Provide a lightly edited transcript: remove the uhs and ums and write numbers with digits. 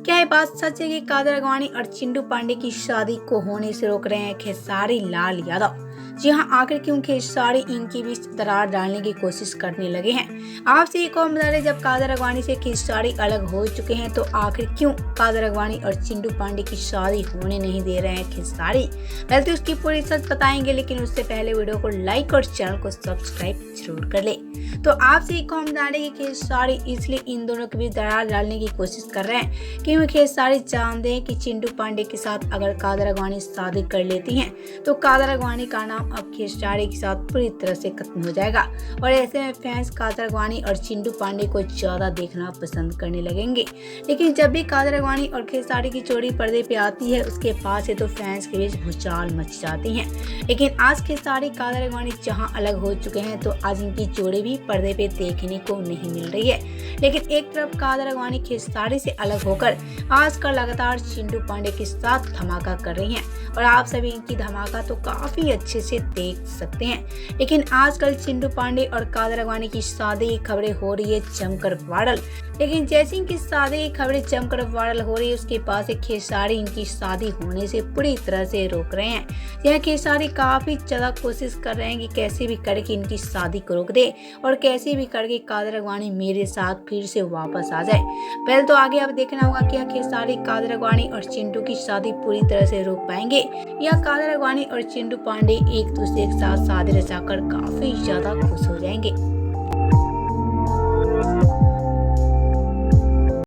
क्या ये बात सच है कि कादर अडवाणी और चिंटू पांडे की शादी को होने से रोक रहे हैं खेसारी लाल यादव? जी हाँ, आखिर क्यों खेसारी इनके बीच दरार डालने की कोशिश करने लगे हैं? आपसे एक और बता दें, जब कादर अडवाणी से खेसारी अलग हो चुके हैं तो आखिर क्यों कादर अडवाणी और चिंटू पांडे की शादी होने नहीं दे रहे हैं खेसारी? पहले तो उसकी पूरी सच बताएंगे, लेकिन उससे पहले वीडियो को लाइक और चैनल को सब्सक्राइब जरूर कर ले। तो आपसे एक और बता दें कि खेसारी इसलिए इन दोनों के बीच दरार डालने की कोशिश कर रहे हैं कि खेसारी जानते हैं कि चिंटू पांडे के साथ अगर कादर अडवाणी शादी कर लेती हैं तो कादर अडवाणी का नाम अब खेसारी के साथ पूरी तरह से खत्म हो जाएगा, और ऐसे में फैंस कादर अडवाणी और चिंटू पांडे को ज्यादा देखना पसंद करने लगेंगे। लेकिन जब भी कादर अडवाणी और खेसारी की जोड़ी पर्दे पे आती है उसके पास से तो फैंस के बीच भूचाल मच जाती है। लेकिन आज खेसारी कादर अडवाणी जहां अलग हो चुके हैं तो आज इनकी जोड़ी भी पर्दे पे देखने को नहीं मिल रही है। लेकिन एक तरफ कादर अडवाणी खेसारी से अलग होकर आजकल लगातार चिंटू पांडे के साथ धमाका कर रही हैं, और आप सभी इनकी धमाका तो काफी अच्छे से देख सकते हैं। लेकिन आजकल चिंटू पांडे और कादर अडवाणी की शादी की खबरें हो रही है जमकर वायरल। लेकिन जैसे इनकी शादी की खबरें जमकर वायरल हो रही है उसके पास से खेसारी इनकी शादी होने से पूरी तरह से रोक रहे हैं। यह खेसारी काफी ज्यादा कोशिश कर रहे हैं कि कैसे भी करके इनकी शादी को रोक दे और कैसे भी करके कादर अडवाणी मेरे साथ फिर से वापस आ जाए। पहले तो आगे अब देखना होगा कि खेसारी कादर अडवाणी और चिंटू की शादी पूरी तरह से रोक पाएंगे या कादर अडवाणी और चिंटू पांडे एक दूसरे के साथ शादी रचाकर काफी ज्यादा खुश हो जाएंगे।